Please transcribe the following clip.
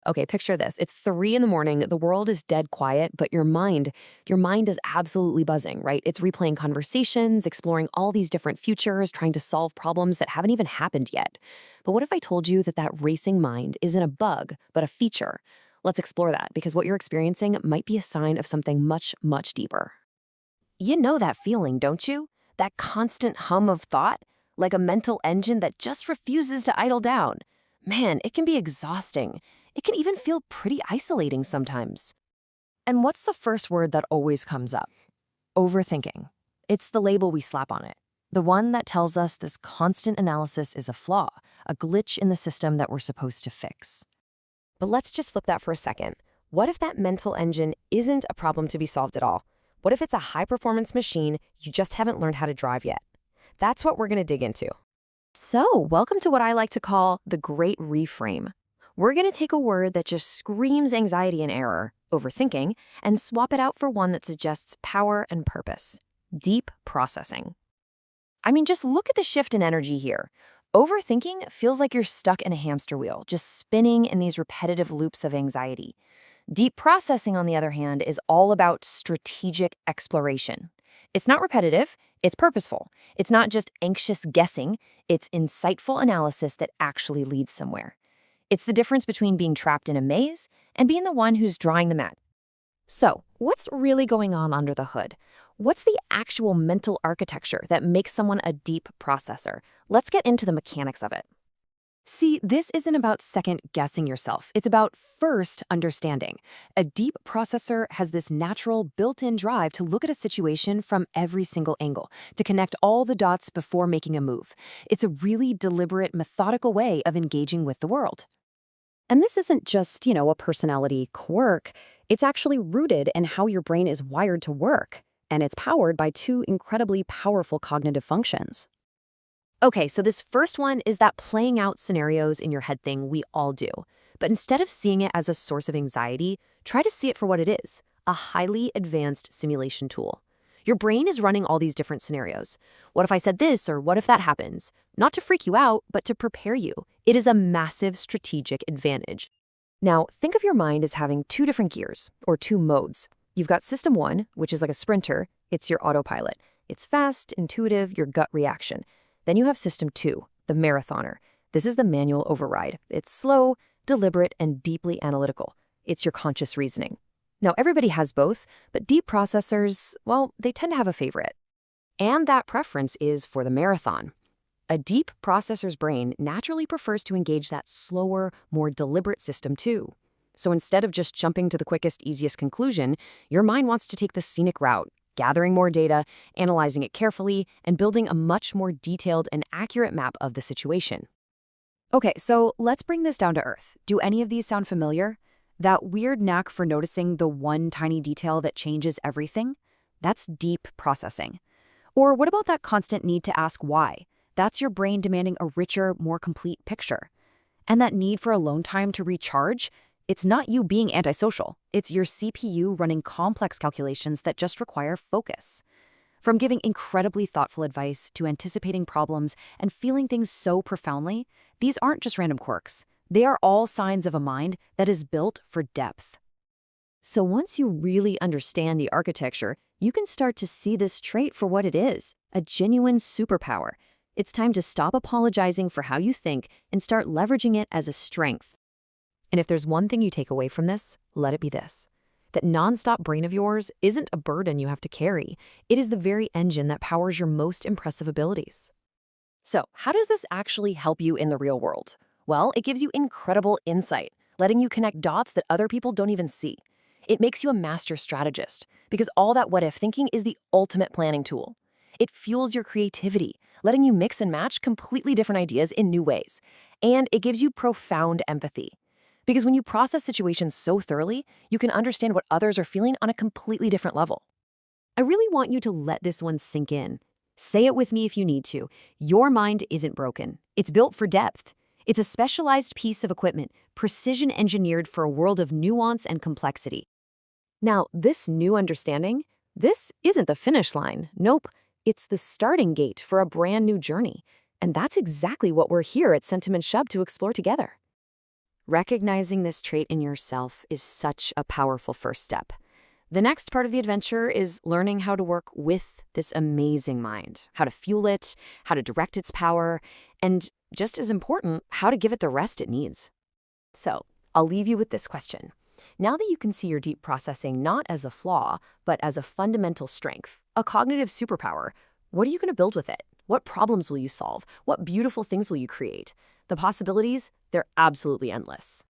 Okay, picture this. It's 3 in the morning, the world is dead quiet, but your mind is absolutely buzzing, right? It's replaying conversations, exploring all these different futures, trying to solve problems that haven't even happened yet. But what if I told you that that racing mind isn't a bug, but a feature? Let's explore that because what you're experiencing might be a sign of something much, much deeper. You know that feeling, don't you? That constant hum of thought, like a mental engine that just refuses to idle down. Man, it can be exhausting. It can even feel pretty isolating sometimes. And what's the first word that always comes up? Overthinking. It's the label we slap on it. The one that tells us this constant analysis is a flaw, a glitch in the system that we're supposed to fix. But let's just flip that for a second. What if that mental engine isn't a problem to be solved at all? What if it's a high-performance machine you just haven't learned how to drive yet? That's what we're going to dig into. So, welcome to what I like to call the Great Reframe. We're going to take a word that just screams anxiety and error, overthinking, and swap it out for one that suggests power and purpose, deep processing. I mean, just look at the shift in energy here. Overthinking feels like you're stuck in a hamster wheel, just spinning in these repetitive loops of anxiety. Deep processing, on the other hand, is all about strategic exploration. It's not repetitive, it's purposeful. It's not just anxious guessing, it's insightful analysis that actually leads somewhere. It's the difference between being trapped in a maze and being the one who's drawing the map. So, what's really going on under the hood? What's the actual mental architecture that makes someone a deep processor? Let's get into the mechanics of it. See, this isn't about second guessing yourself. It's about first understanding. A deep processor has this natural built-in drive to look at a situation from every single angle, to connect all the dots before making a move. It's a really deliberate, methodical way of engaging with the world. And this isn't just, a personality quirk. It's actually rooted in how your brain is wired to work. And it's powered by two incredibly powerful cognitive functions. Okay, so this first one is that playing out scenarios in your head thing we all do. But instead of seeing it as a source of anxiety, try to see it for what it is, a highly advanced simulation tool. Your brain is running all these different scenarios. What if I said this, or what if that happens? Not to freak you out, but to prepare you. It is a massive strategic advantage. Now, think of your mind as having two different gears, or two modes. You've got system one, which is like a sprinter. It's your autopilot. It's fast, intuitive, your gut reaction. Then you have system two, the marathoner. This is the manual override. It's slow, deliberate, and deeply analytical. It's your conscious reasoning. Now, everybody has both, but deep processors, well, they tend to have a favorite. And that preference is for the marathon. A deep processor's brain naturally prefers to engage that slower, more deliberate system too. So instead of just jumping to the quickest, easiest conclusion, your mind wants to take the scenic route, gathering more data, analyzing it carefully, and building a much more detailed and accurate map of the situation. Okay, so let's bring this down to earth. Do any of these sound familiar? That weird knack for noticing the one tiny detail that changes everything? That's deep processing. Or what about that constant need to ask why? That's your brain demanding a richer, more complete picture. And that need for alone time to recharge? It's not you being antisocial. It's your CPU running complex calculations that just require focus. From giving incredibly thoughtful advice to anticipating problems and feeling things so profoundly, these aren't just random quirks. They are all signs of a mind that is built for depth. So once you really understand the architecture, you can start to see this trait for what it is, a genuine superpower. It's time to stop apologizing for how you think and start leveraging it as a strength. And if there's one thing you take away from this, let it be this. That nonstop brain of yours isn't a burden you have to carry. It is the very engine that powers your most impressive abilities. So, how does this actually help you in the real world? Well, it gives you incredible insight, letting you connect dots that other people don't even see. It makes you a master strategist, because all that what-if thinking is the ultimate planning tool. It fuels your creativity, letting you mix and match completely different ideas in new ways. And it gives you profound empathy. Because when you process situations so thoroughly, you can understand what others are feeling on a completely different level. I really want you to let this one sink in. Say it with me if you need to. Your mind isn't broken. It's built for depth. It's a specialized piece of equipment, precision engineered for a world of nuance and complexity. Now, this new understanding, this isn't the finish line. Nope, it's the starting gate for a brand new journey. And that's exactly what we're here at Sentimentshub to explore together. Recognizing this trait in yourself is such a powerful first step. The next part of the adventure is learning how to work with this amazing mind, how to fuel it, how to direct its power, and just as important, how to give it the rest it needs. So, I'll leave you with this question. Now that you can see your deep processing not as a flaw, but as a fundamental strength, a cognitive superpower, what are you going to build with it? What problems will you solve? What beautiful things will you create? The possibilities, they're absolutely endless.